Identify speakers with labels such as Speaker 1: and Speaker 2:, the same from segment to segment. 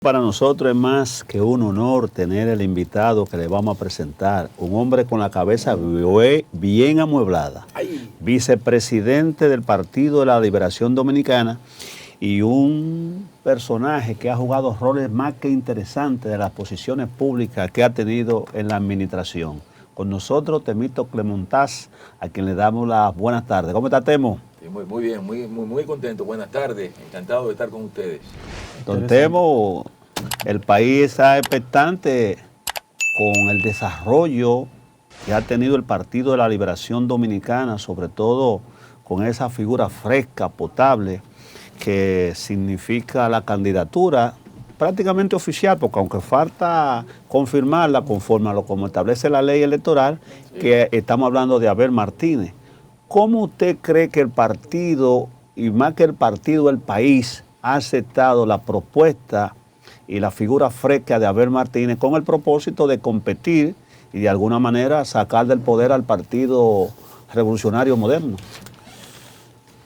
Speaker 1: Para nosotros es más que un honor tener el invitado que le vamos a presentar, un hombre con la cabeza bien amueblada, vicepresidente del Partido de la Liberación Dominicana y un personaje que ha jugado roles más que interesantes de las posiciones públicas que ha tenido en la administración. Con nosotros, Temito Clemontaz, a quien le damos las buenas tardes. ¿Cómo está, Temo?
Speaker 2: Sí, muy bien, muy contento. Buenas tardes, encantado de estar con ustedes.
Speaker 1: Don Temo, el país está expectante con el desarrollo que ha tenido el Partido de la Liberación Dominicana, sobre todo con esa figura fresca, potable, que significa la candidatura prácticamente oficial, porque aunque falta confirmarla conforme a lo como establece la ley electoral, que estamos hablando de Abel Martínez. ¿Cómo usted cree que el partido, y más que el partido, el país, ha aceptado la propuesta y la figura fresca de Abel Martínez con el propósito de competir y de alguna manera sacar del poder al Partido Revolucionario Moderno?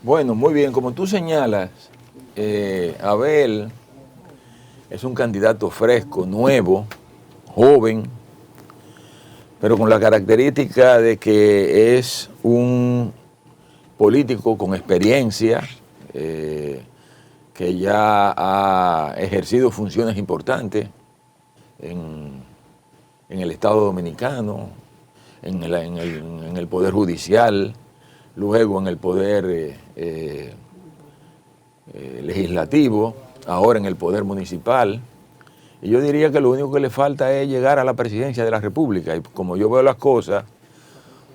Speaker 2: Bueno, muy bien, como tú señalas, Abel es un candidato fresco, nuevo, joven, pero con la característica de que es un político con experiencia, que ya ha ejercido funciones importantes en el Estado Dominicano, en el Poder Judicial, luego en el Poder Legislativo, ahora en el Poder Municipal. Y yo diría que lo único que le falta es llegar a la presidencia de la República. Y como yo veo las cosas,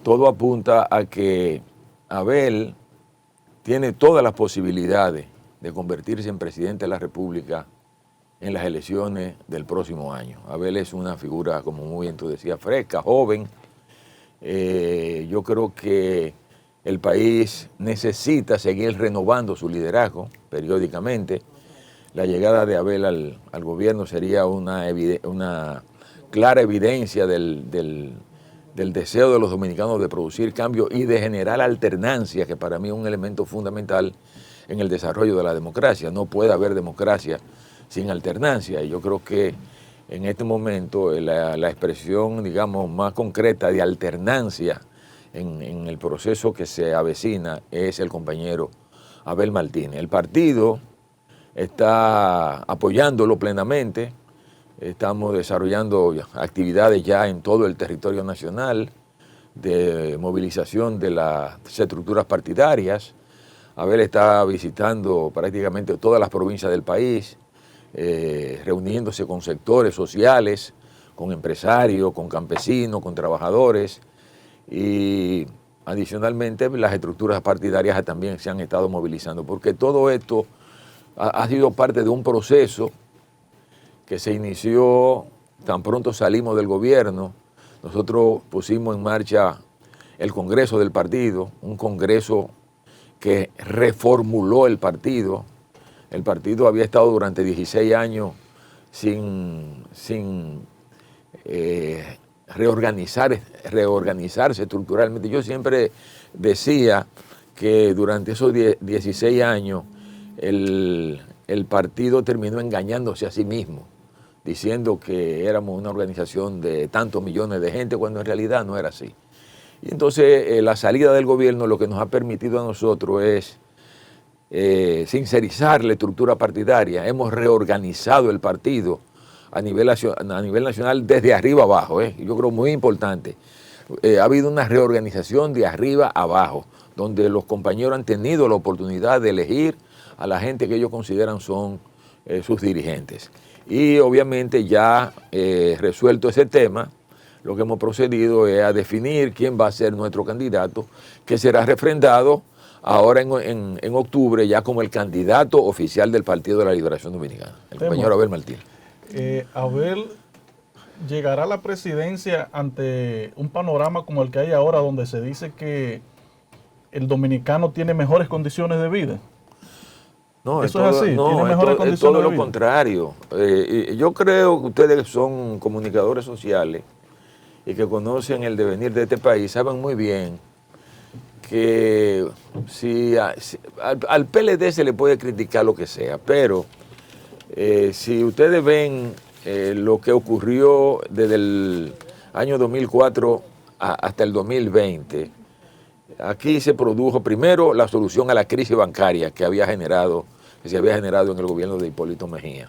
Speaker 2: todo apunta a que Abel tiene todas las posibilidades de convertirse en presidente de la República en las elecciones del próximo año. Abel es una figura, como muy bien tú decías, fresca, joven. Yo creo que el país necesita seguir renovando su liderazgo periódicamente. La llegada de Abel al gobierno sería una clara evidencia del deseo de los dominicanos de producir cambio y de generar alternancia, que para mí es un elemento fundamental en el desarrollo de la democracia. No puede haber democracia sin alternancia, y yo creo que en este momento la expresión, digamos, más concreta de alternancia en el proceso que se avecina es el compañero Abel Martínez. El partido está apoyándolo plenamente. Estamos desarrollando actividades ya en todo el territorio nacional de movilización de las estructuras partidarias. Abel está visitando prácticamente todas las provincias del país, reuniéndose con sectores sociales, con empresarios, con campesinos, con trabajadores, y adicionalmente las estructuras partidarias también se han estado movilizando, porque todo esto ha sido parte de un proceso que se inició tan pronto salimos del gobierno. Nosotros pusimos en marcha el Congreso del partido, un congreso que reformuló el partido. El partido había estado durante 16 años sin reorganizarse estructuralmente. Yo siempre decía que durante esos 16 años el partido terminó engañándose a sí mismo, diciendo que éramos una organización de tantos millones de gente, cuando en realidad no era así. Y entonces la salida del gobierno lo que nos ha permitido a nosotros es sincerizar la estructura partidaria. Hemos reorganizado el partido a nivel nacional desde arriba abajo. Yo creo muy importante. Ha habido una reorganización de arriba abajo, donde los compañeros han tenido la oportunidad de elegir a la gente que ellos consideran son sus dirigentes. Y obviamente ya resuelto ese tema, lo que hemos procedido es a definir quién va a ser nuestro candidato, que será refrendado ahora en octubre ya como el candidato oficial del Partido de la Liberación Dominicana, el compañero Abel Martínez.
Speaker 3: Abel llegará a la presidencia ante un panorama como el que hay ahora, donde se dice que el dominicano tiene mejores condiciones de vida.
Speaker 2: No,
Speaker 3: ¿Eso es así?
Speaker 2: No,
Speaker 3: ¿Tiene mejores condiciones
Speaker 2: es todo
Speaker 3: de
Speaker 2: lo
Speaker 3: vida?
Speaker 2: contrario. Yo creo que ustedes son comunicadores sociales y que conocen el devenir de este país, saben muy bien que al PLD se le puede criticar lo que sea, pero Si ustedes ven lo que ocurrió desde el año 2004 hasta el 2020, aquí se produjo primero la solución a la crisis bancaria que se había generado en el gobierno de Hipólito Mejía.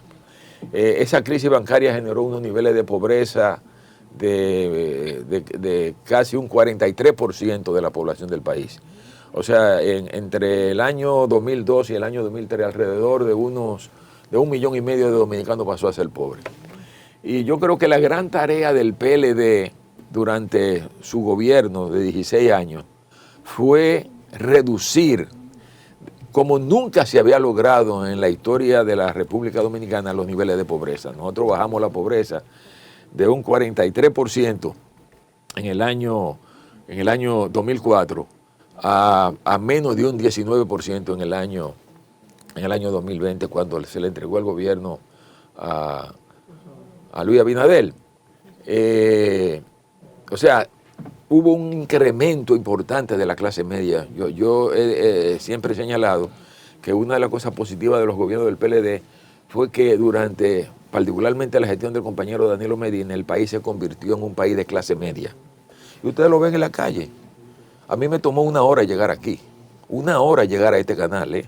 Speaker 2: Esa crisis bancaria generó unos niveles de pobreza de casi un 43% de la población del país. O sea, entre el año 2002 y el año 2003, alrededor de 1,5 millones de dominicanos pasó a ser pobre. Y yo creo que la gran tarea del PLD durante su gobierno de 16 años fue reducir, como nunca se había logrado en la historia de la República Dominicana, los niveles de pobreza. Nosotros bajamos la pobreza de un 43% en el año 2004 a menos de un 19% en el año 2020, cuando se le entregó el gobierno a Luis Abinader. O sea, hubo un incremento importante de la clase media. Yo siempre he señalado que una de las cosas positivas de los gobiernos del PLD fue que durante, particularmente la gestión del compañero Danilo Medina, el país se convirtió en un país de clase media. Y ustedes lo ven en la calle. A mí me tomó 1 hora llegar aquí, 1 hora llegar a este canal,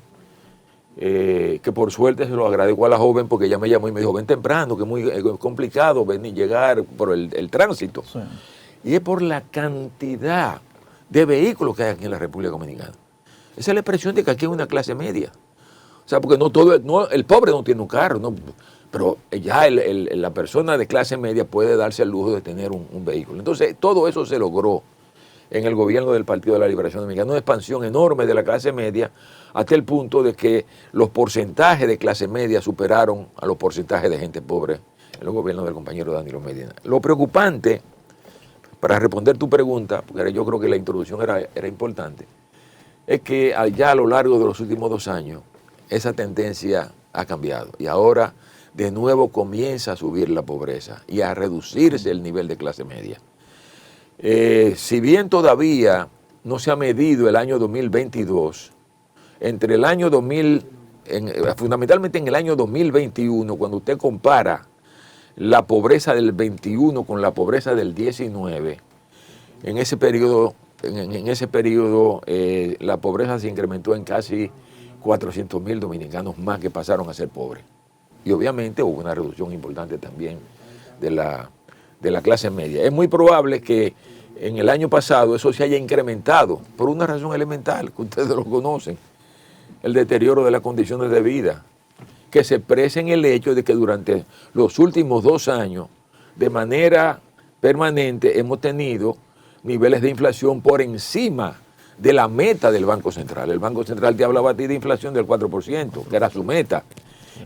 Speaker 2: que por suerte se lo agradezco a la joven porque ella me llamó y me dijo, ven temprano, que es muy complicado venir llegar por el tránsito. Sí. Y es por la cantidad de vehículos que hay aquí en la República Dominicana. Esa es la expresión de que aquí hay una clase media. O sea, porque el pobre no tiene un carro, no, pero ya la persona de clase media puede darse el lujo de tener un vehículo. Entonces, todo eso se logró en el gobierno del Partido de la Liberación Dominicana, una expansión enorme de la clase media, hasta el punto de que los porcentajes de clase media superaron a los porcentajes de gente pobre en los gobiernos del compañero Danilo Medina. Lo preocupante, para responder tu pregunta, porque yo creo que la introducción era importante, es que ya a lo largo de los últimos 2 años, esa tendencia ha cambiado y ahora de nuevo comienza a subir la pobreza y a reducirse el nivel de clase media. Si bien todavía no se ha medido el año 2022, entre el año fundamentalmente en el año 2021, cuando usted compara la pobreza del 21 con la pobreza del 19, en ese periodo la pobreza se incrementó en casi 400,000 dominicanos más que pasaron a ser pobres. Y obviamente hubo una reducción importante también de la clase media. Es muy probable que en el año pasado eso se haya incrementado por una razón elemental, que ustedes lo conocen, el deterioro de las condiciones de vida, que se expresa en el hecho de que durante los últimos 2 años, de manera permanente, hemos tenido niveles de inflación por encima de la meta del Banco Central. El Banco Central te hablaba a ti de inflación del 4%, que era su meta.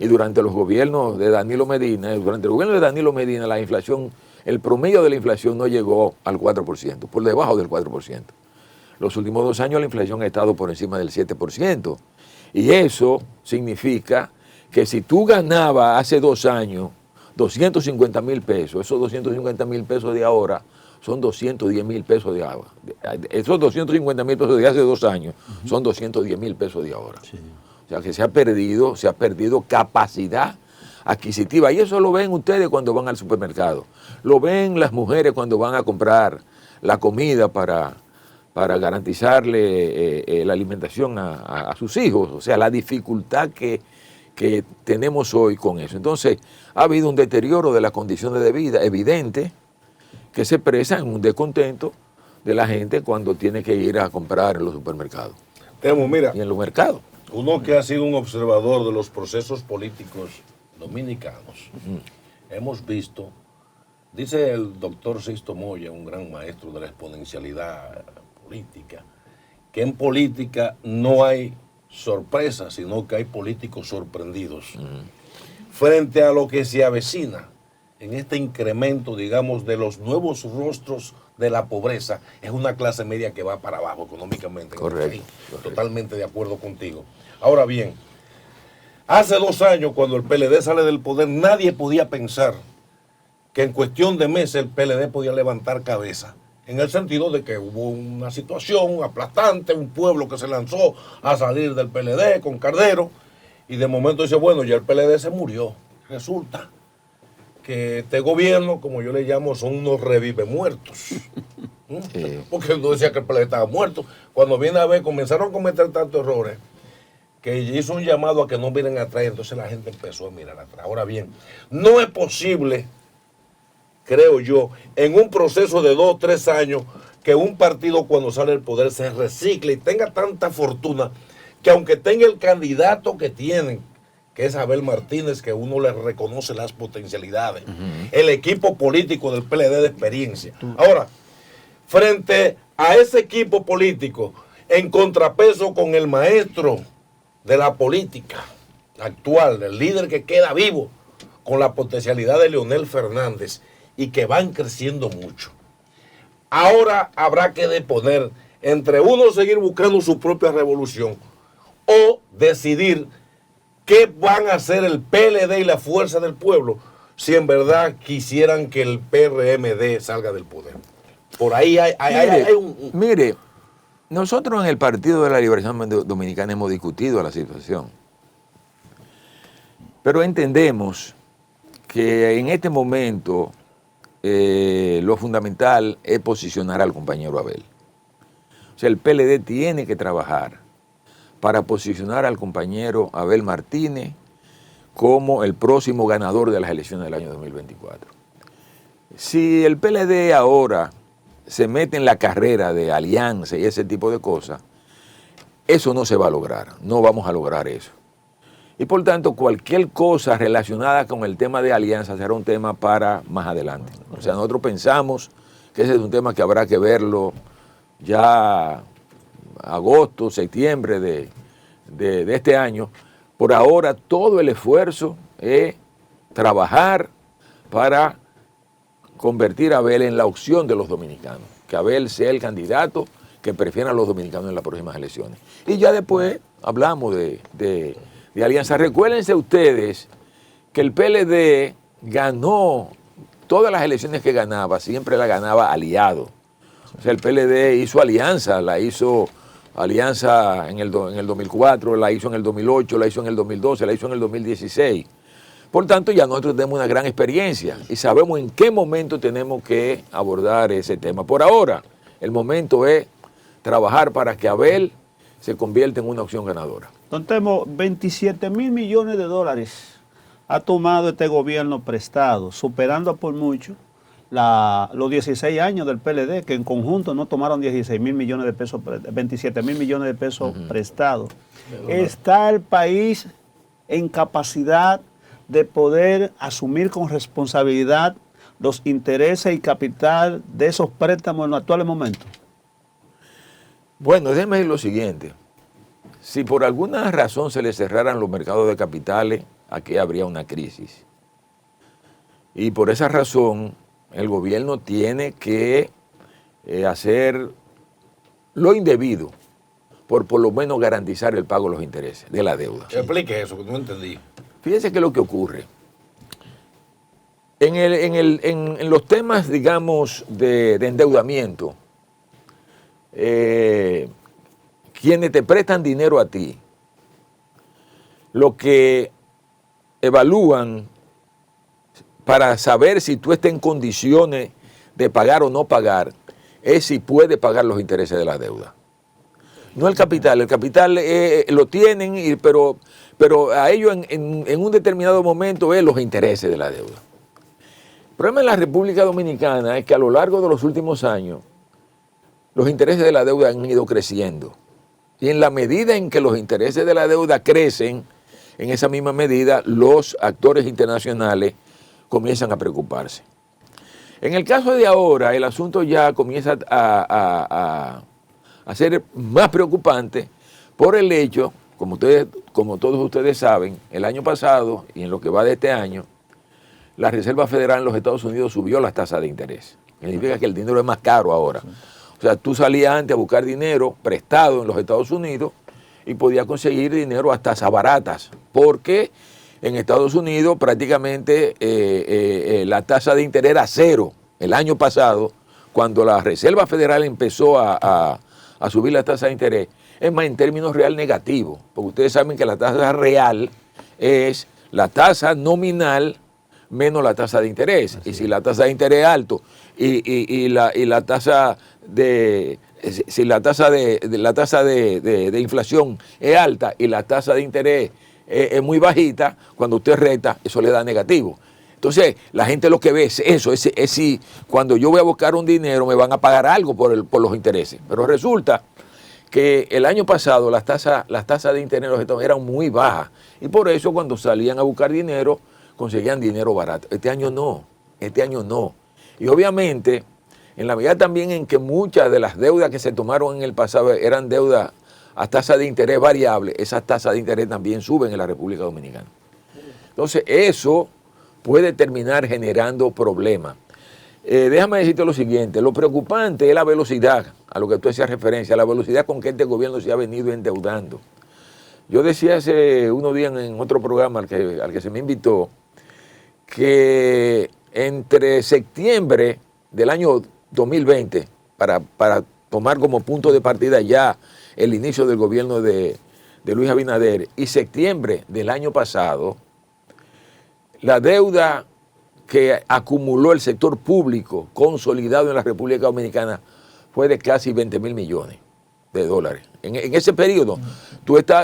Speaker 2: Y durante los gobiernos de Danilo Medina, la inflación, el promedio de la inflación no llegó al 4%, por debajo del 4%. Los últimos 2 años la inflación ha estado por encima del 7%. Y eso significa que si tú ganabas hace 2 años 250,000 pesos, esos 250,000 pesos de ahora son 210,000 pesos de ahora. Esos 250,000 pesos de hace 2 años son 210,000 pesos de ahora. Sí. O sea que se ha perdido capacidad adquisitiva. Y eso lo ven ustedes cuando van al supermercado. Lo ven las mujeres cuando van a comprar la comida para garantizarle la alimentación a sus hijos. O sea, la dificultad que tenemos hoy con eso. Entonces, ha habido un deterioro de las condiciones de vida evidente que se expresa en un descontento de la gente cuando tiene que ir a comprar en los supermercados.
Speaker 4: Mira,
Speaker 2: y en los mercados.
Speaker 4: Uno que ha sido un observador de los procesos políticos dominicanos, hemos visto, dice el doctor Sixto Moya, un gran maestro de la exponencialidad política, que en política no hay sorpresas, sino que hay políticos sorprendidos. Frente a lo que se avecina en este incremento, digamos, de los nuevos rostros de la pobreza, es una clase media que va para abajo económicamente.
Speaker 2: Correcto.
Speaker 4: Totalmente de acuerdo contigo. Ahora bien, hace 2 años, cuando el PLD sale del poder, nadie podía pensar que en cuestión de meses el PLD podía levantar cabeza, en el sentido de que hubo una situación aplastante, un pueblo que se lanzó a salir del PLD con Cardero, y de momento dice, bueno, ya el PLD se murió. Resulta que este gobierno, como yo le llamo, son unos revive muertos. Porque uno decía que el PLD estaba muerto. Cuando viene a ver, comenzaron a cometer tantos errores que hizo un llamado a que no miren atrás, y entonces la gente empezó a mirar atrás. Ahora bien, no es posible, creo yo, en un proceso de 2 o 3 años, que un partido cuando sale del poder se recicle y tenga tanta fortuna que aunque tenga el candidato que tienen, que es Abel Martínez, que uno le reconoce las potencialidades, el equipo político del PLD de experiencia. Ahora, frente a ese equipo político, en contrapeso con el maestro de la política actual, el líder que queda vivo, con la potencialidad de Leonel Fernández, y que van creciendo mucho. Ahora habrá que deponer entre uno seguir buscando su propia revolución o decidir qué van a hacer el PLD y la Fuerza del Pueblo si en verdad quisieran que el PRMD salga del poder. Por ahí hay un...
Speaker 2: Mire, nosotros en el Partido de la Liberación Dominicana hemos discutido la situación, pero entendemos que en este momento lo fundamental es posicionar al compañero Abel. O sea, el PLD tiene que trabajar para posicionar al compañero Abel Martínez como el próximo ganador de las elecciones del año 2024. Si el PLD ahora se mete en la carrera de alianza y ese tipo de cosas, eso no se va a lograr, no vamos a lograr eso. Y por tanto, cualquier cosa relacionada con el tema de alianza será un tema para más adelante. O sea, nosotros pensamos que ese es un tema que habrá que verlo ya agosto, septiembre de este año. Por ahora, todo el esfuerzo es trabajar para convertir a Abel en la opción de los dominicanos, que Abel sea el candidato que prefieran los dominicanos en las próximas elecciones. Y ya después hablamos de alianza. Recuérdense ustedes que el PLD ganó todas las elecciones que ganaba, siempre la ganaba aliado. O sea, el PLD hizo alianza, la hizo alianza en el 2004, la hizo en el 2008, la hizo en el 2012, la hizo en el 2016. Por tanto, ya nosotros tenemos una gran experiencia y sabemos en qué momento tenemos que abordar ese tema. Por ahora, el momento es trabajar para que Abel se convierta en una opción ganadora.
Speaker 1: Don Temo, 27,000 millones de dólares ha tomado este gobierno prestado, superando por mucho los 16 años del PLD, que en conjunto no tomaron 16,000 millones de pesos, 27,000 millones de pesos prestados. ¿Está el país en capacidad de poder asumir con responsabilidad los intereses y capital de esos préstamos en los actuales momentos?
Speaker 2: Bueno, déjeme decir lo siguiente. Si por alguna razón se le cerraran los mercados de capitales, aquí habría una crisis. Y por esa razón, el gobierno tiene que hacer lo indebido por lo menos garantizar el pago de los intereses de la deuda.
Speaker 4: Explique eso, que no entendí.
Speaker 2: Fíjense que lo que ocurre. En los temas, digamos, de endeudamiento, quienes te prestan dinero a ti, lo que evalúan para saber si tú estás en condiciones de pagar o no pagar, es si puedes pagar los intereses de la deuda. No el capital lo tienen, pero a ellos en un determinado momento es los intereses de la deuda. El problema en la República Dominicana es que a lo largo de los últimos años, los intereses de la deuda han ido creciendo. Y en la medida en que los intereses de la deuda crecen, en esa misma medida los actores internacionales comienzan a preocuparse. En el caso de ahora, el asunto ya comienza a ser más preocupante por el hecho, como todos ustedes saben, el año pasado y en lo que va de este año, la Reserva Federal en los Estados Unidos subió las tasas de interés. Significa que el dinero es más caro ahora. O sea, tú salías antes a buscar dinero prestado en los Estados Unidos y podías conseguir dinero a tasas baratas, porque en Estados Unidos prácticamente la tasa de interés era cero el año pasado, cuando la Reserva Federal empezó a subir la tasa de interés. es más en términos real negativo, porque ustedes saben que la tasa real es la tasa nominal menos la tasa de interés. Y si la tasa de interés es alto y la tasa de si la tasa de inflación es alta y la tasa de interés es muy bajita, cuando usted resta, eso le da negativo. Entonces, la gente lo que ve es eso, es si cuando yo voy a buscar un dinero me van a pagar algo por los intereses. Pero resulta que el año pasado las tasas de interés en los Estados Unidos eran muy bajas y por eso cuando salían a buscar dinero conseguían dinero barato. Este año no. Y obviamente, en la medida también en que muchas de las deudas que se tomaron en el pasado eran deudas a tasa de interés variable, esas tasas de interés también suben en la República Dominicana. Entonces, eso puede terminar generando problemas. Déjame decirte lo siguiente, lo preocupante es la velocidad, a lo que tú hacías referencia, la velocidad con que este gobierno se ha venido endeudando. Yo decía hace unos días en otro programa al que se me invitó, que entre septiembre del año 2020, para tomar como punto de partida ya el inicio del gobierno de Luis Abinader, y septiembre del año pasado, la deuda que acumuló el sector público consolidado en la República Dominicana fue de casi 20,000 millones de dólares. En ese periodo,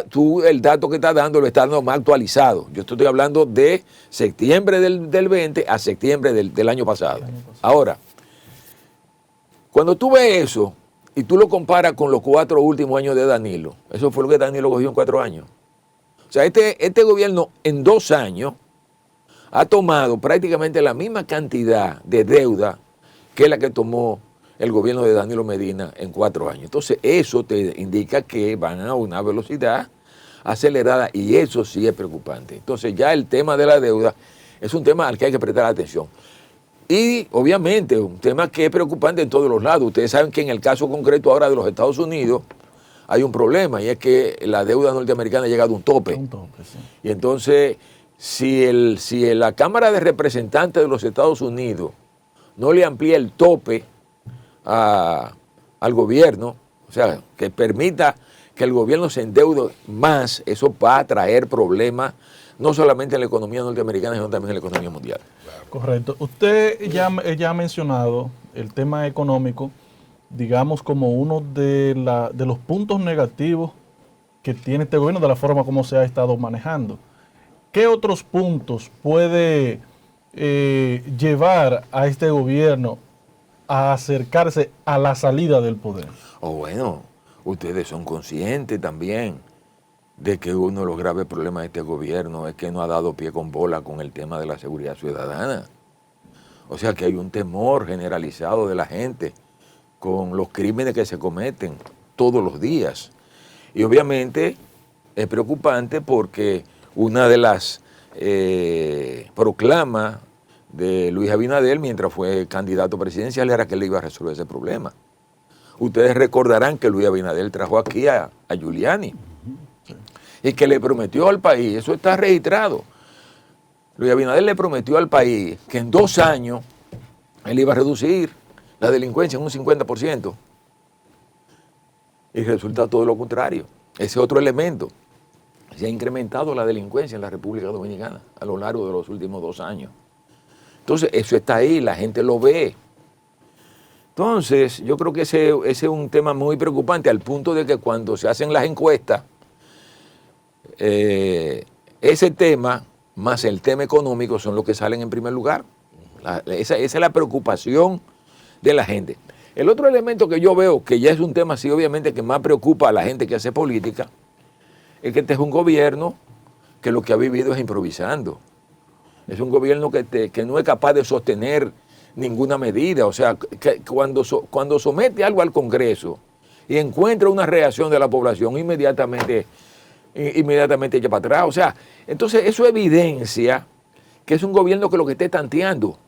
Speaker 2: tú el dato que estás dando lo estás dando más actualizado. Yo estoy hablando de septiembre del 20 a septiembre del año pasado. Ahora, cuando tú ves eso y tú lo comparas con los 4 últimos años de Danilo, eso fue lo que Danilo cogió en 4 años. O sea, este gobierno en 2 años ha tomado prácticamente la misma cantidad de deuda que la que tomó el gobierno de Danilo Medina en 4 años. Entonces, eso te indica que van a una velocidad acelerada y eso sí es preocupante. Entonces, ya el tema de la deuda es un tema al que hay que prestar atención. Y, obviamente, un tema que es preocupante en todos los lados. Ustedes saben que en el caso concreto ahora de los Estados Unidos hay un problema y es que la deuda norteamericana ha llegado a un tope.
Speaker 3: Sí.
Speaker 2: Y entonces, si la Cámara de Representantes de los Estados Unidos no le amplía el tope al gobierno, o sea, que permita que el gobierno se endeude más, eso va a traer problemas no solamente en la economía norteamericana, sino también en la economía mundial.
Speaker 3: Correcto. Usted ya ha mencionado el tema económico, digamos, como uno de los puntos negativos que tiene este gobierno de la forma como se ha estado manejando. ¿Qué otros puntos puede llevar a este gobierno a acercarse a la salida del poder?
Speaker 2: Bueno, ustedes son conscientes también de que uno de los graves problemas de este gobierno es que no ha dado pie con bola con el tema de la seguridad ciudadana. O sea que hay un temor generalizado de la gente con los crímenes que se cometen todos los días. Y obviamente es preocupante porque una de las proclamas de Luis Abinader mientras fue candidato presidencial era que él iba a resolver ese problema. Ustedes recordarán que Luis Abinader trajo aquí a Giuliani y que le prometió al país, eso está registrado, Luis Abinader le prometió al país que en 2 años él iba a reducir la delincuencia en un 50%. Y resulta todo lo contrario. Ese otro elemento. Se ha incrementado la delincuencia en la República Dominicana a lo largo de los últimos 2 años. Entonces, eso está ahí, la gente lo ve. Entonces, yo creo que ese es un tema muy preocupante al punto de que cuando se hacen las encuestas, ese tema más el tema económico son los que salen en primer lugar. Esa es la preocupación de la gente. El otro elemento que yo veo, que ya es un tema sí obviamente que más preocupa a la gente que hace política, es que este es un gobierno que lo que ha vivido es improvisando. Es un gobierno que no es capaz de sostener ninguna medida. O sea, que cuando somete algo al Congreso y encuentra una reacción de la población, inmediatamente echa para atrás. O sea, entonces eso evidencia que es un gobierno que lo que está tanteando.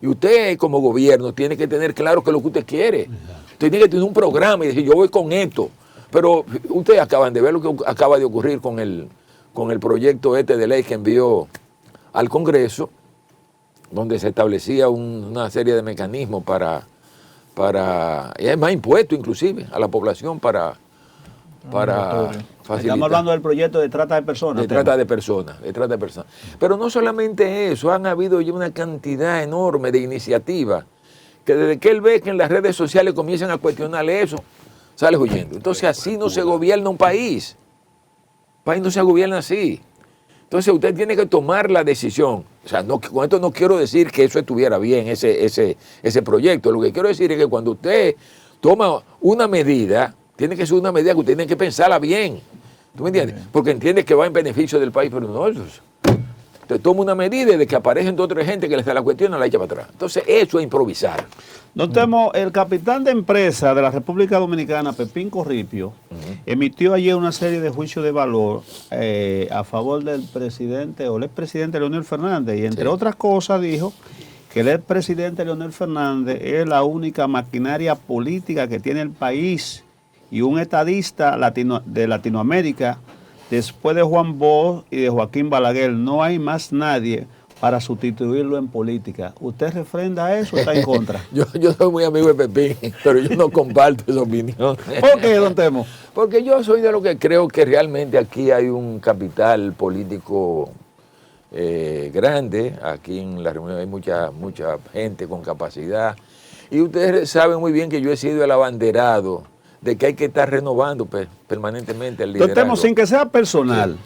Speaker 2: Y usted como gobierno tiene que tener claro qué es lo que usted quiere. Usted tiene que tener un programa y decir, yo voy con esto. Pero ustedes acaban de ver lo que acaba de ocurrir con el proyecto de ley que envió al Congreso, donde se establecía una serie de mecanismos para y hay más impuestos inclusive a la población para para facilitar.
Speaker 1: Estamos hablando del proyecto de trata de personas.
Speaker 2: De trata de personas. Pero no solamente eso, han habido ya una cantidad enorme de iniciativas que desde que él ve que en las redes sociales comienzan a cuestionarle eso, sale huyendo. Entonces así no se gobierna un país. Un país no se gobierna así. Entonces usted tiene que tomar la decisión. O sea, con esto no quiero decir que eso estuviera bien, ese proyecto. Lo que quiero decir es que cuando usted toma una medida, tiene que ser una medida que usted tiene que pensarla bien. ¿Tú me entiendes? Porque entiende que va en beneficio del país, pero no, usted toma una medida y de que aparecen dos o tres gente que le está la cuestión, la echa para atrás. Entonces eso es improvisar.
Speaker 1: Don Temo, el capitán de empresa de la República Dominicana, Pepín Corripio, emitió ayer una serie de juicios de valor a favor del presidente o el expresidente Leonel Fernández, y entre otras cosas dijo que el expresidente Leonel Fernández es la única maquinaria política que tiene el país y un estadista de Latinoamérica, después de Juan Bosch y de Joaquín Balaguer, no hay más nadie para sustituirlo en política. ¿Usted refrenda eso o está en contra?
Speaker 2: Yo soy muy amigo de Pepín, pero yo no comparto esa opinión.
Speaker 1: ¿Por qué, don Temo?
Speaker 2: Porque yo soy de lo que creo que realmente aquí hay un capital político grande. Aquí en la reunión hay mucha gente con capacidad. Y ustedes saben muy bien que yo he sido el abanderado de que hay que estar renovando permanentemente el liderazgo.
Speaker 1: Don Temo, sin que sea personal,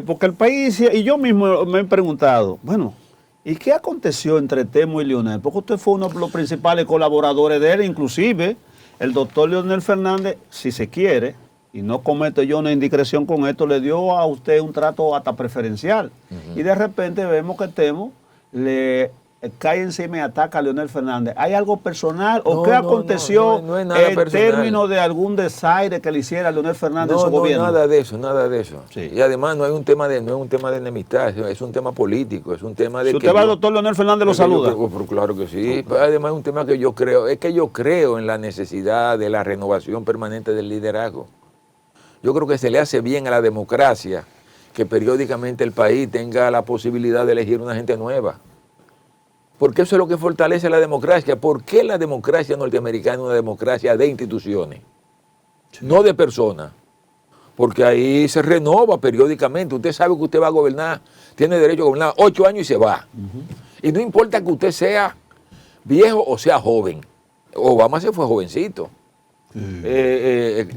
Speaker 1: porque el país, y yo mismo me he preguntado, bueno, ¿y qué aconteció entre Temo y Leonel? Porque usted fue uno de los principales colaboradores de él, inclusive el doctor Leonel Fernández, si se quiere, y no cometo yo una indiscreción con esto, le dio a usted un trato hasta preferencial. Y de repente vemos que Temo le cae encima y ataca a Leonel Fernández. ¿Hay algo personal o qué aconteció
Speaker 2: no es nada
Speaker 1: en
Speaker 2: personal.
Speaker 1: términos de algún desaire que le hiciera a Leonel Fernández en su gobierno?
Speaker 2: Nada de eso.
Speaker 1: Sí.
Speaker 2: Y además no es un tema de enemistad, es un tema político, es un tema de
Speaker 1: Si usted va al doctor Leonel Fernández, lo saluda.
Speaker 2: Claro que sí. Además es un tema que yo creo en la necesidad de la renovación permanente del liderazgo. Yo creo que se le hace bien a la democracia que periódicamente el país tenga la posibilidad de elegir una gente nueva. Porque eso es lo que fortalece la democracia. ¿Por qué la democracia norteamericana es una democracia de instituciones? No de personas. Porque ahí se renova periódicamente. Usted sabe que usted va a gobernar, tiene derecho a gobernar 8 años y se va. Y no importa que usted sea viejo o sea joven. Obama se fue jovencito.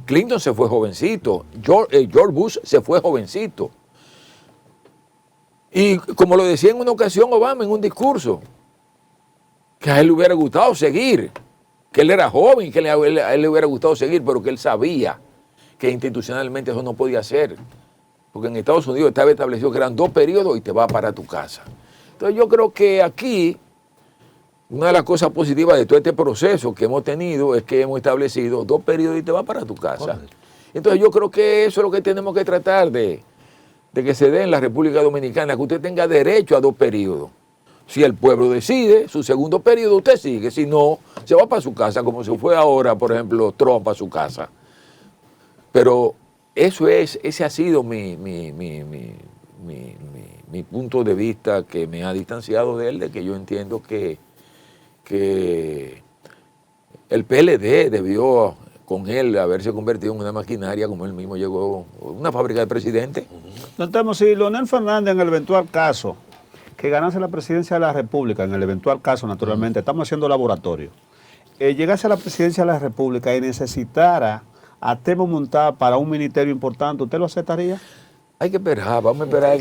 Speaker 2: Clinton se fue jovencito. George Bush se fue jovencito. Y como lo decía en una ocasión Obama en un discurso, que a él le hubiera gustado seguir, que él era joven, que a él le hubiera gustado seguir, pero que él sabía que institucionalmente eso no podía ser. Porque en Estados Unidos estaba establecido que eran 2 periodos y te vas para tu casa. Entonces yo creo que aquí, una de las cosas positivas de todo este proceso que hemos tenido es que hemos establecido 2 periodos y te vas para tu casa. Entonces yo creo que eso es lo que tenemos que tratar de que se dé en la República Dominicana, que usted tenga derecho a 2 periodos. Si el pueblo decide, su segundo periodo usted sigue, si no, se va para su casa, como se fue ahora, por ejemplo, Trump a su casa. Pero ese ha sido mi punto de vista que me ha distanciado de él, de que yo entiendo que el PLD debió con él haberse convertido en una maquinaria, como él mismo llegó, una fábrica de presidente.
Speaker 1: Notemos, si Leonel Fernández en el eventual caso que ganase la presidencia de la República, en el eventual caso, naturalmente, estamos haciendo laboratorio, llegase a la presidencia de la República y necesitara a Temo Montá para un ministerio importante, ¿usted lo aceptaría?
Speaker 2: Hay que esperar, vamos a esperar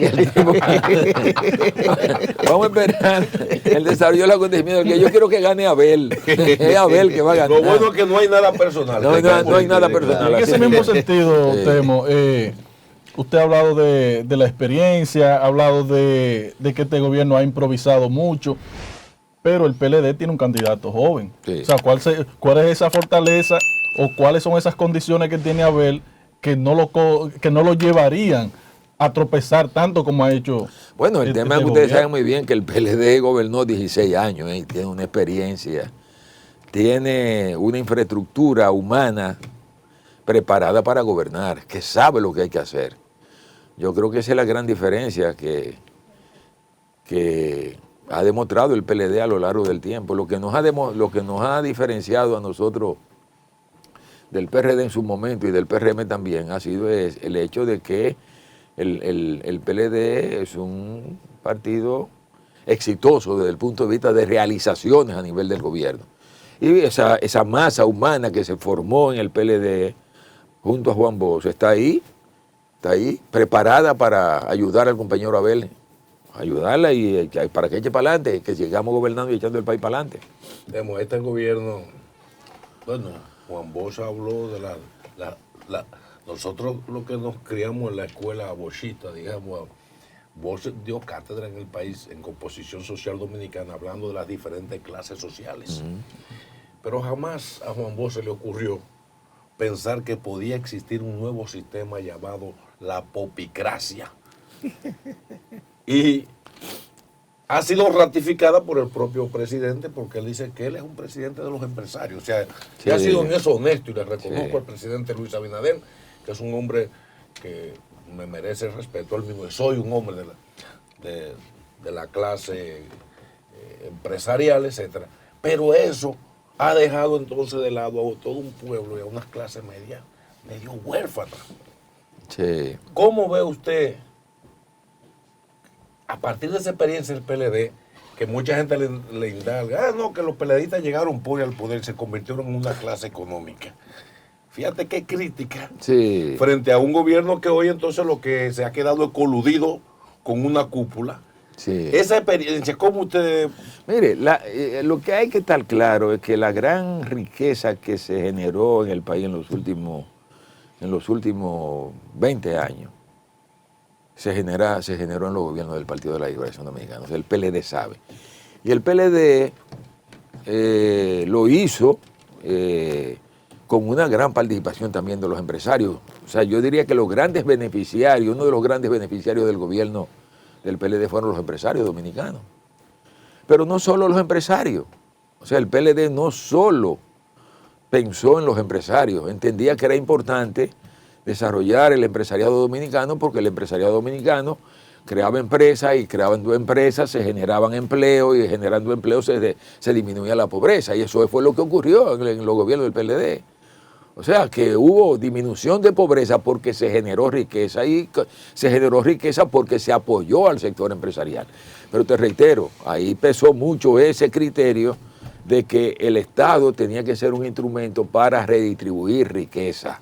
Speaker 2: vamos a esperar el desarrollo del acontecimiento, que yo quiero que gane Abel. Es Abel que va a ganar.
Speaker 4: Lo bueno es que no hay nada personal.
Speaker 2: No hay nada personal.
Speaker 3: En ese mismo sentido, Temo, usted ha hablado de la experiencia, ha hablado de que este gobierno ha improvisado mucho, pero el PLD tiene un candidato joven.
Speaker 2: Sí.
Speaker 3: O sea, ¿cuál es esa fortaleza o cuáles son esas condiciones que tiene Abel que no lo llevarían a tropezar tanto como ha hecho?
Speaker 2: Bueno, el tema es que ustedes saben muy bien que el PLD gobernó 16 años y tiene una experiencia, tiene una infraestructura humana preparada para gobernar, que sabe lo que hay que hacer. Yo creo que esa es la gran diferencia que ha demostrado el PLD a lo largo del tiempo. Lo que nos ha diferenciado a nosotros del PRD en su momento y del PRM también ha sido el hecho de que el PLD es un partido exitoso desde el punto de vista de realizaciones a nivel del gobierno. Y esa masa humana que se formó en el PLD junto a Juan Bosch está ahí, preparada para ayudar al compañero Abel, ayudarla y para que eche para adelante, que sigamos gobernando y echando el país para adelante.
Speaker 4: Este gobierno, bueno, Juan Bosch habló de nosotros lo que nos criamos en la escuela boschista, digamos, Bosch dio cátedra en el país en composición social dominicana, hablando de las diferentes clases sociales. Pero jamás a Juan Bosch se le ocurrió pensar que podía existir un nuevo sistema llamado la popicracia. Y ha sido ratificada por el propio presidente, porque él dice que él es un presidente de los empresarios. O sea,
Speaker 2: Sí.
Speaker 4: ha sido en eso honesto, y le reconozco
Speaker 2: Sí.
Speaker 4: al presidente Luis Abinader, que es un hombre que me merece el respeto. Él mismo, soy un hombre de la clase empresarial, etcétera. Pero eso ha dejado entonces de lado a todo un pueblo y a unas clases medio huérfanas.
Speaker 2: Sí.
Speaker 4: ¿Cómo ve usted, a partir de esa experiencia del PLD, que mucha gente le indaga, no, que los PLDistas llegaron al poder, se convirtieron en una clase económica? Fíjate qué crítica
Speaker 2: Sí.
Speaker 4: frente a un gobierno que hoy entonces lo que se ha quedado es coludido con una cúpula.
Speaker 2: Sí.
Speaker 4: Esa experiencia, ¿cómo usted...?
Speaker 2: Mire, lo que hay que estar claro es que la gran riqueza que se generó en el país en los últimos 20 años se generó en los gobiernos del Partido de la Liberación Dominicana. O sea, el PLD sabe. Y el PLD lo hizo con una gran participación también de los empresarios. O sea, yo diría que los grandes beneficiarios, uno de los grandes beneficiarios del gobierno del PLD fueron los empresarios dominicanos. Pero no solo los empresarios. O sea, el PLD no solo pensó en los empresarios, entendía que era importante desarrollar el empresariado dominicano, porque el empresariado dominicano creaba empresas, y creando empresas se generaban empleos, y generando empleos se disminuía la pobreza, y eso fue lo que ocurrió en los gobiernos del PLD. O sea, que hubo disminución de pobreza porque se generó riqueza, y se generó riqueza porque se apoyó al sector empresarial. Pero te reitero, ahí pesó mucho ese criterio de que el Estado tenía que ser un instrumento para redistribuir riqueza.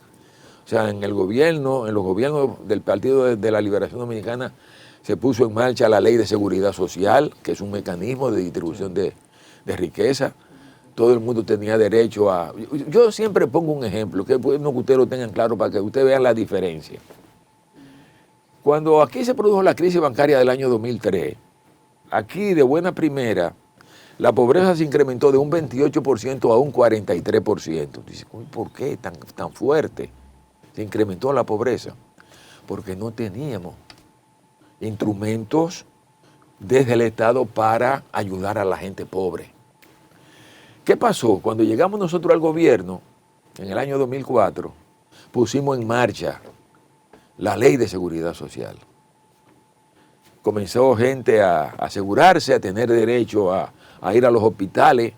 Speaker 2: O sea, en los gobiernos del Partido de la Liberación Dominicana se puso en marcha la Ley de Seguridad Social, que es un mecanismo de distribución de riqueza. Todo el mundo tenía derecho a... Yo siempre pongo un ejemplo, que es bueno que ustedes lo tengan claro para que ustedes vean la diferencia. Cuando aquí se produjo la crisis bancaria del año 2003, aquí de buena primera, la pobreza se incrementó de un 28% a un 43%. Dice, ¿por qué tan fuerte se incrementó la pobreza? Porque no teníamos instrumentos desde el Estado para ayudar a la gente pobre. ¿Qué pasó? Cuando llegamos nosotros al gobierno, en el año 2004, pusimos en marcha la Ley de Seguridad Social. Comenzó gente a asegurarse, a tener derecho a ir a los hospitales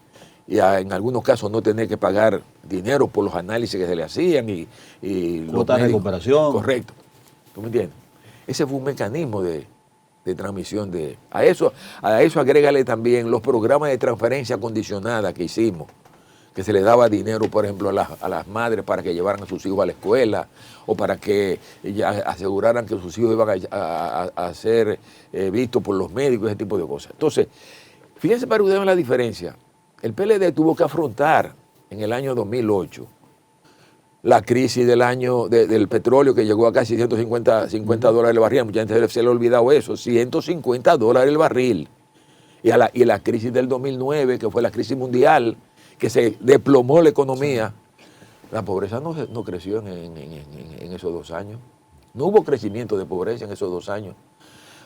Speaker 2: y en algunos casos no tener que pagar dinero por los análisis que se le hacían y
Speaker 1: cuota de recuperación.
Speaker 2: Correcto. ¿Tú me entiendes? Ese fue un mecanismo de transmisión de... A eso agrégale también los programas de transferencia condicionada que hicimos, que se le daba dinero, por ejemplo, a las madres para que llevaran a sus hijos a la escuela, o para que aseguraran que sus hijos iban a ser vistos por los médicos, ese tipo de cosas. Entonces, fíjense para ustedes la diferencia. El PLD tuvo que afrontar en el año 2008 la crisis del petróleo, que llegó a casi $150 el barril. Mucha gente se le ha olvidado eso, $150 el barril. Y la crisis del 2009, que fue la crisis mundial, que se desplomó la economía. La pobreza no creció en esos 2 años. No hubo crecimiento de pobreza en esos 2 años.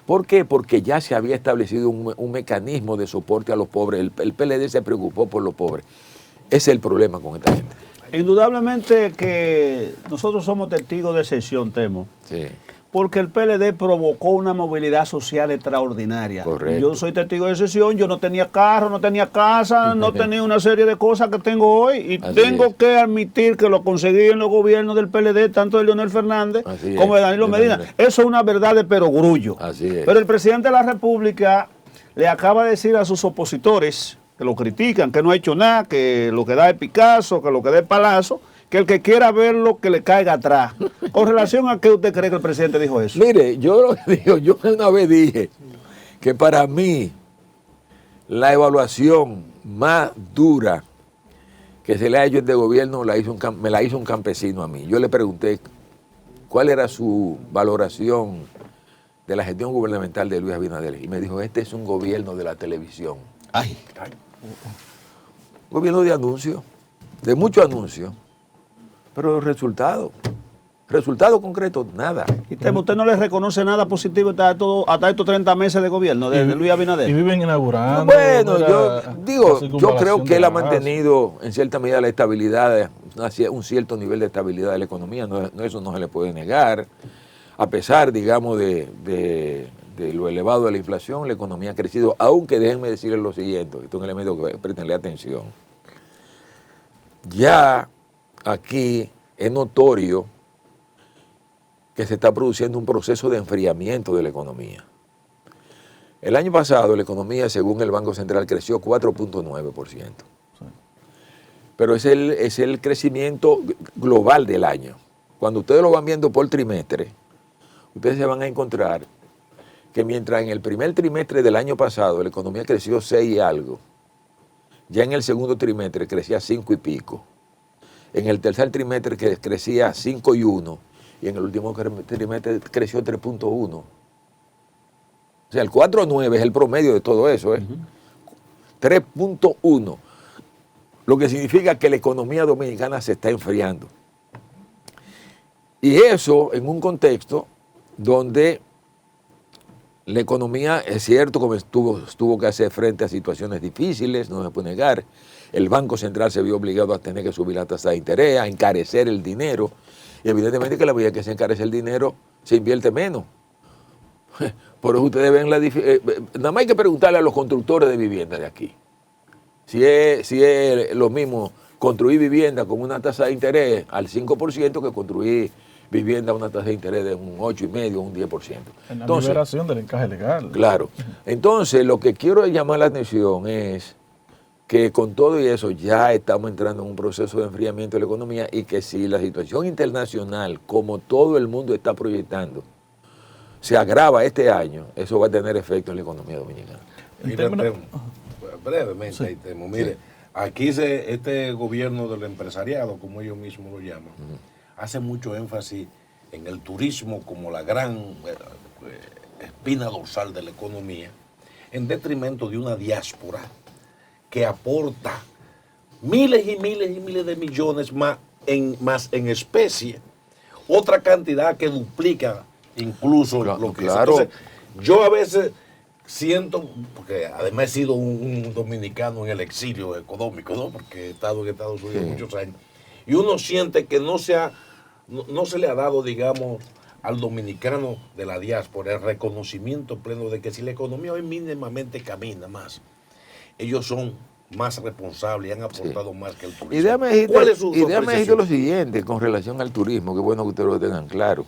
Speaker 2: ¿Por qué? Porque ya se había establecido un mecanismo de soporte a los pobres. El PLD se preocupó por los pobres. Ese es el problema con esta gente.
Speaker 1: Indudablemente que nosotros somos testigos de excepción, Temo.
Speaker 2: Sí.
Speaker 1: Porque el PLD provocó una movilidad social extraordinaria.
Speaker 2: Correcto.
Speaker 1: Yo soy testigo de excepción, yo no tenía carro, no tenía casa, no tenía una serie de cosas que tengo hoy y
Speaker 2: Así
Speaker 1: tengo
Speaker 2: es.
Speaker 1: que admitir que lo conseguí en los gobiernos del PLD, tanto de Leonel Fernández
Speaker 2: Así
Speaker 1: como de
Speaker 2: es.
Speaker 1: Danilo
Speaker 2: De
Speaker 1: Medina.
Speaker 2: Danilo.
Speaker 1: Eso es una verdad de perogrullo.
Speaker 2: Así es.
Speaker 1: Pero el presidente de la República le acaba de decir a sus opositores que lo critican, que no ha hecho nada, que lo que da es Picasso, que lo que da es Palazzo, que el que quiera verlo, que le caiga atrás. ¿Con relación a qué usted cree que el presidente dijo eso?
Speaker 2: Mire, yo una vez dije que para mí la evaluación más dura que se le ha hecho a este gobierno me la hizo un campesino a mí. Yo le pregunté cuál era su valoración de la gestión gubernamental de Luis Abinader y me dijo, este es un gobierno de la televisión.
Speaker 1: Ay,
Speaker 2: Gobierno de anuncios, de muchos anuncios, pero resultados concretos, nada.
Speaker 1: y Temo, ¿usted no le reconoce nada positivo hasta estos 30 meses de gobierno de Luis
Speaker 3: Y
Speaker 1: Abinader?
Speaker 3: viven inaugurando.
Speaker 2: Bueno,
Speaker 3: la
Speaker 2: yo
Speaker 3: circunvalación
Speaker 2: creo que
Speaker 3: de
Speaker 2: él ha
Speaker 3: Gaza.
Speaker 2: mantenido en cierta medida la estabilidad, un cierto nivel de estabilidad de la economía, eso no se le puede negar. A pesar, digamos, de lo elevado de la inflación, la economía ha crecido, aunque déjenme decirles lo siguiente, esto es un elemento que prestenle atención. Ya aquí es notorio que se está produciendo un proceso de enfriamiento de la economía. El año pasado la economía, según el Banco Central, creció 4.9%. Pero es el crecimiento global del año. Cuando ustedes lo van viendo por trimestre, ustedes se van a encontrar que mientras en el primer trimestre del año pasado la economía creció 6 y algo, ya en el segundo trimestre crecía 5 y pico. En el tercer trimestre crecía 5 y 1 y en el último trimestre creció 3.1. O sea, el 4.9 es el promedio de todo eso, 3.1, lo que significa que la economía dominicana se está enfriando. Y eso en un contexto donde la economía, es cierto, como tuvo que hacer frente a situaciones difíciles, no se puede negar. El Banco Central se vio obligado a tener que subir la tasa de interés, a encarecer el dinero. Y evidentemente que la medida que se encarece el dinero, se invierte menos. Por eso ustedes ven nada más hay que preguntarle a los constructores de vivienda de aquí. Si es lo mismo construir vivienda con una tasa de interés al 5% que construir vivienda a una tasa de interés de un 8,5%, un 10%.
Speaker 3: En la
Speaker 2: Entonces,
Speaker 3: liberación del encaje legal.
Speaker 2: claro. Entonces, lo que quiero llamar la atención es que con todo y eso ya estamos entrando en un proceso de enfriamiento de la economía y que si la situación internacional, como todo el mundo está proyectando, se agrava este año, eso va a tener efecto en la economía dominicana.
Speaker 4: Mire, brevemente, Temo, mire, aquí este gobierno del empresariado, como ellos mismos lo llaman, hace mucho énfasis en el turismo como la gran espina dorsal de la economía, en detrimento de una diáspora que aporta miles y miles y miles de millones más en especie, otra cantidad que duplica incluso lo que
Speaker 2: claro.
Speaker 4: es. Entonces, yo a veces siento, porque además he sido un dominicano en el exilio económico, ¿no? Porque he estado en Estados Unidos muchos años, y uno siente que no se le ha dado, digamos, al dominicano de la diáspora el reconocimiento pleno de que si la economía hoy mínimamente camina más, ellos son más responsables y han aportado más que el turismo.
Speaker 2: Y déjame decirte
Speaker 4: apreciación?
Speaker 2: lo siguiente con relación al turismo, que bueno que ustedes lo tengan claro,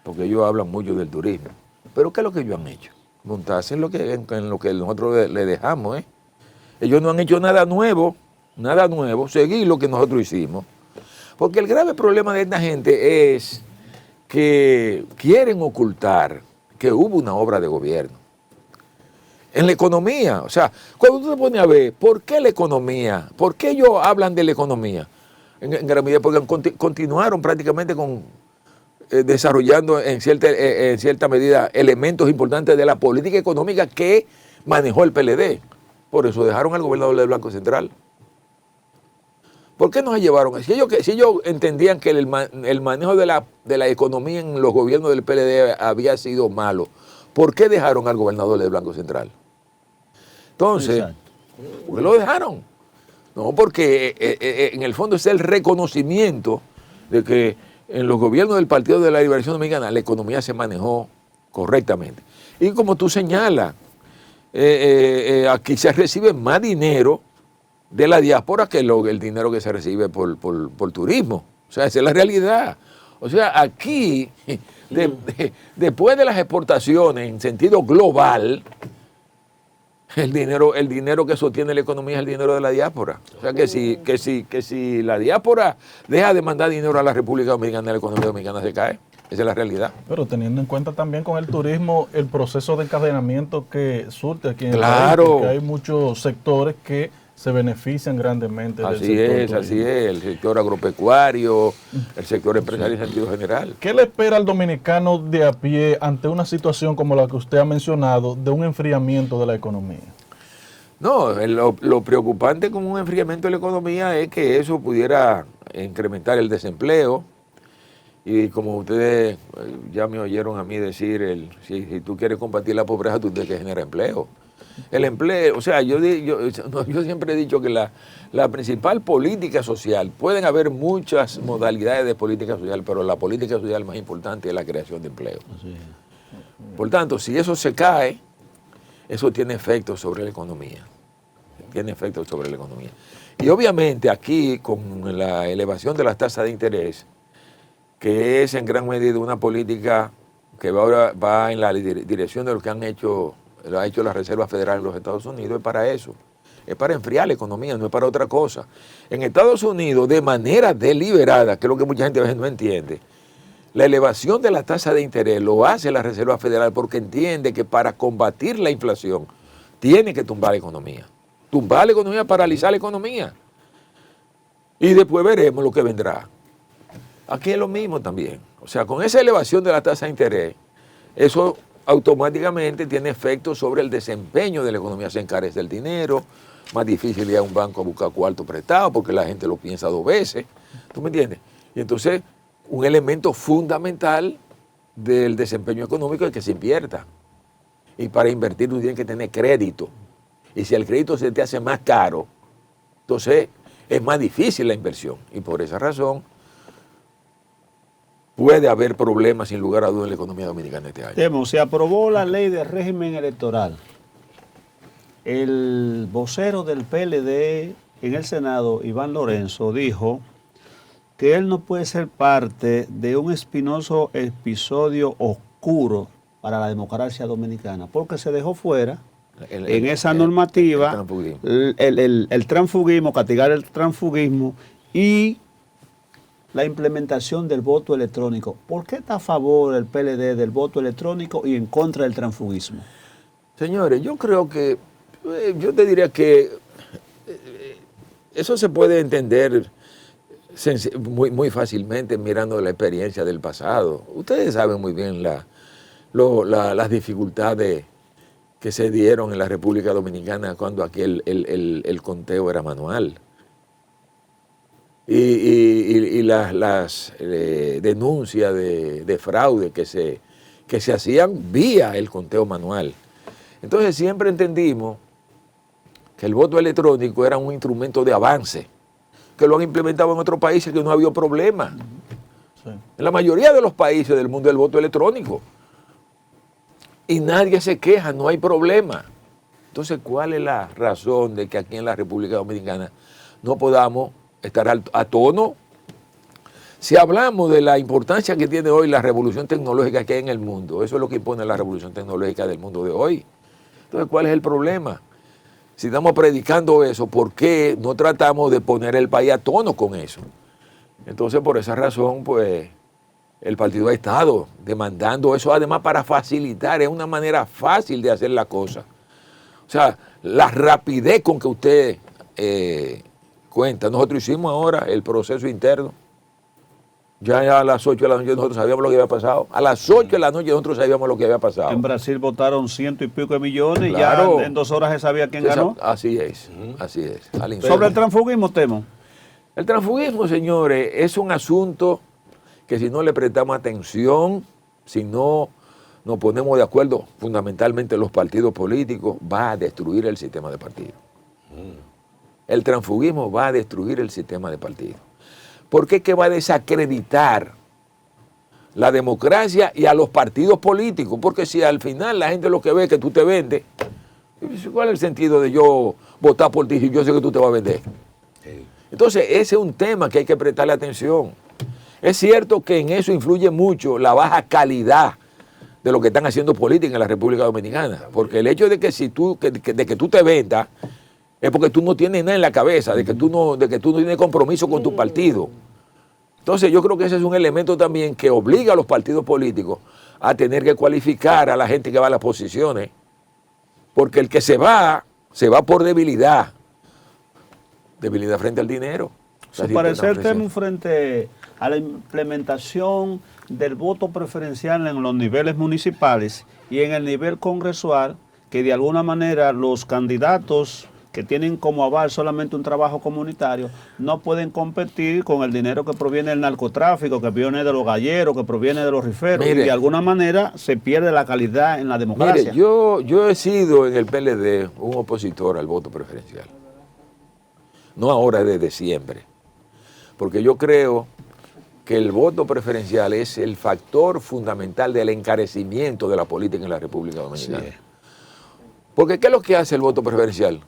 Speaker 2: porque ellos hablan mucho del turismo. Pero ¿qué es lo que ellos han hecho? Montarse en lo que nosotros le dejamos. Ellos no han hecho nada nuevo, seguir lo que nosotros hicimos. Porque el grave problema de esta gente es que quieren ocultar que hubo una obra de gobierno. En la economía, o sea, cuando tú te pones a ver, ¿por qué la economía? ¿Por qué ellos hablan de la economía? En gran medida porque continuaron prácticamente desarrollando en cierta medida elementos importantes de la política económica que manejó el PLD. Por eso dejaron al gobernador del Banco Central. ¿Por qué no se llevaron? Si ellos entendían que el manejo de la economía en los gobiernos del PLD había sido malo, ¿por qué dejaron al gobernador del Banco Central? Entonces, ¿por qué lo dejaron? No, porque en el fondo es el reconocimiento de que en los gobiernos del Partido de la Liberación Dominicana, la economía se manejó correctamente. Y como tú señalas, aquí se recibe más dinero de la diáspora que el dinero que se recibe por turismo. O sea, esa es la realidad. O sea, aquí, después de las exportaciones en sentido global, el dinero que sostiene la economía es el dinero de la diáspora. O sea, que si la diáspora deja de mandar dinero a la República Dominicana, la economía dominicana se cae. Esa es la realidad.
Speaker 3: Pero teniendo en cuenta también con el turismo el proceso de encadenamiento que surte aquí en el
Speaker 2: Claro.
Speaker 3: país, porque hay muchos sectores que se benefician grandemente del sector turismo.
Speaker 2: Así es, el sector agropecuario, el sector empresarial en sentido general.
Speaker 3: ¿Qué le espera al dominicano de a pie ante una situación como la que usted ha mencionado de un enfriamiento de la economía?
Speaker 2: No, lo preocupante con un enfriamiento de la economía es que eso pudiera incrementar el desempleo. Y como ustedes ya me oyeron a mí decir, si tú quieres combatir la pobreza, tú tienes que generar empleo. El empleo, o sea, yo siempre he dicho que la principal política social, pueden haber muchas modalidades de política social, pero la política social más importante es la creación de empleo. Por tanto, si eso se cae, eso tiene efectos sobre la economía. Tiene efectos sobre la economía. Y obviamente aquí, con la elevación de las tasas de interés, que es en gran medida una política que ahora va en la dirección de lo que lo ha hecho la Reserva Federal de los Estados Unidos, es para eso. Es para enfriar la economía, no es para otra cosa. En Estados Unidos, de manera deliberada, que es lo que mucha gente a veces no entiende, la elevación de la tasa de interés lo hace la Reserva Federal porque entiende que para combatir la inflación tiene que tumbar la economía. Tumbar la economía, paralizar la economía. Y después veremos lo que vendrá. Aquí es lo mismo también. O sea, con esa elevación de la tasa de interés, eso automáticamente tiene efectos sobre el desempeño de la economía. Se encarece el dinero, más difícil ir a un banco a buscar cuarto prestado porque la gente lo piensa 2 veces. ¿Tú me entiendes? Y entonces, un elemento fundamental del desempeño económico es que se invierta. Y para invertir tú tienes que tener crédito. Y si el crédito se te hace más caro, entonces es más difícil la inversión. Y por esa razón puede haber problemas sin lugar a dudas en la economía dominicana este año.
Speaker 1: Temo, se aprobó la ley de régimen electoral. El vocero del PLD en el Senado, Iván Lorenzo, dijo que él no puede ser parte de un espinoso episodio oscuro para la democracia dominicana, porque se dejó fuera en esa normativa el transfugismo, castigar el transfugismo y la implementación del voto electrónico. ¿Por qué está a favor el PLD del voto electrónico y en contra del transfugismo?
Speaker 2: Señores, yo creo que, yo te diría que eso se puede entender muy fácilmente mirando la experiencia del pasado. Ustedes saben muy bien las dificultades que se dieron en la República Dominicana cuando aquí el conteo era manual. Y las denuncias de fraude que se hacían vía el conteo manual. Entonces siempre entendimos que el voto electrónico era un instrumento de avance, que lo han implementado en otros países que no ha habido problema. Sí. En la mayoría de los países del mundo el voto electrónico. Y nadie se queja, no hay problema. Entonces, ¿cuál es la razón de que aquí en la República Dominicana no podamos estar a tono? Si hablamos de la importancia que tiene hoy la revolución tecnológica que hay en el mundo, eso es lo que impone la revolución tecnológica del mundo de hoy. Entonces, ¿cuál es el problema? Si estamos predicando eso, ¿por qué no tratamos de poner el país a tono con eso? Entonces, por esa razón, pues, el partido ha estado demandando eso, además para facilitar, es una manera fácil de hacer la cosa. O sea, la rapidez con que usted cuenta. Nosotros hicimos ahora el proceso interno. Ya a las 8 de la noche nosotros sabíamos lo que había pasado. A las 8 de la noche nosotros sabíamos lo que había pasado.
Speaker 1: En Brasil votaron 100 y pico de millones,
Speaker 2: claro.
Speaker 1: Ya en 2 horas se sabía quién ganó.
Speaker 2: Así es, así es.
Speaker 1: Sobre el transfugismo, Temo.
Speaker 2: El transfugismo, señores, es un asunto que si no le prestamos atención, si no nos ponemos de acuerdo, fundamentalmente los partidos políticos, va a destruir el sistema de partidos. El transfugismo va a destruir el sistema de partidos. ¿Por qué? Que va a desacreditar la democracia y a los partidos políticos, porque si al final la gente lo que ve es que tú te vendes, ¿cuál es el sentido de yo votar por ti si yo sé que tú te vas a vender? Entonces, ese es un tema que hay que prestarle atención. Es cierto que en eso influye mucho la baja calidad de lo que están haciendo política en la República Dominicana, porque el hecho de que si tú, de que tú te vendas es porque tú no tienes nada en la cabeza, de que tú no tienes compromiso con tu partido. Entonces yo creo que ese es un elemento también que obliga a los partidos políticos a tener que cualificar a la gente que va a las posiciones, porque el que se va por debilidad frente al dinero.
Speaker 1: Su parecer, Temo, frente a la implementación del voto preferencial en los niveles municipales y en el nivel congresual, que de alguna manera los candidatos que tienen como aval solamente un trabajo comunitario no pueden competir con el dinero que proviene del narcotráfico, que viene de los galleros, que proviene de los riferos, y de alguna manera se pierde la calidad en la democracia.
Speaker 2: Mire, yo he sido en el PLD un opositor al voto preferencial. No ahora, desde siempre. Porque yo creo que el voto preferencial es el factor fundamental del encarecimiento de la política en la República Dominicana. Sí. Porque ¿qué es lo que hace el voto preferencial?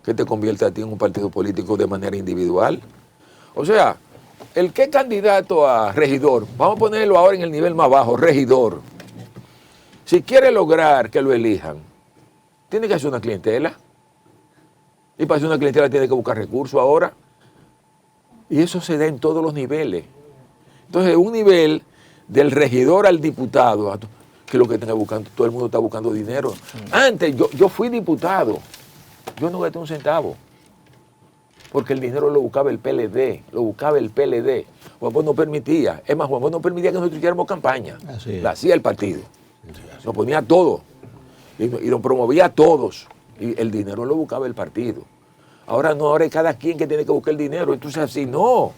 Speaker 2: Que te convierte a ti en un partido político de manera individual. O sea, el que es candidato a regidor, vamos a ponerlo ahora en el nivel más bajo, regidor. Si quiere lograr que lo elijan, tiene que hacer una clientela. Y para hacer una clientela tiene que buscar recursos ahora. Y eso se da en todos los niveles. Entonces, un nivel del regidor al diputado, que es lo que están buscando, todo el mundo está buscando dinero. Antes, yo fui diputado, yo no gasté un centavo, porque el dinero lo buscaba el PLD, Juan Bosch no permitía, es más, Juan Bosch no permitía que nosotros hiciéramos campaña, la hacía el partido, nos ponía a todos, y lo promovía a todos, y el dinero lo buscaba el partido. Ahora no, ahora es cada quien que tiene que buscar el dinero, entonces así no.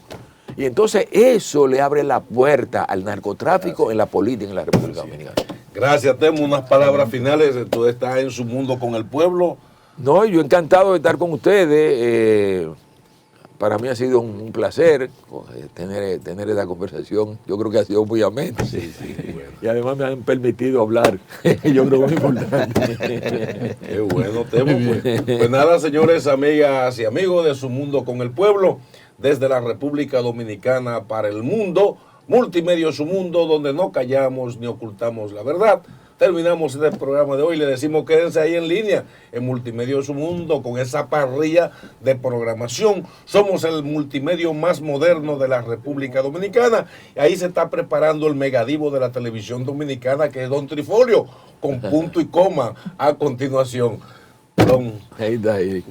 Speaker 2: Y entonces eso le abre la puerta al narcotráfico en la política en la República Dominicana.
Speaker 4: Gracias, Temo. Unas palabras finales. Tú estás en su mundo con el pueblo.
Speaker 2: No, yo encantado de estar con ustedes. Para mí ha sido un placer tener esta conversación. Yo creo que ha sido muy amena. Sí, bueno. Y además me han permitido hablar. Yo creo que es muy importante.
Speaker 4: Qué bueno, Temo. Pues nada, señores, amigas y amigos de su mundo con el pueblo, desde la República Dominicana para el mundo, Multimedia Su Mundo, donde no callamos ni ocultamos la verdad. Terminamos este programa de hoy. Le decimos quédense ahí en línea en Multimedia Su Mundo con esa parrilla de programación. Somos el multimedio más moderno de la República Dominicana. Y ahí se está preparando el megadivo de la televisión dominicana, que es Don Trifolio, con punto y coma a continuación.
Speaker 2: Ahí está ahí.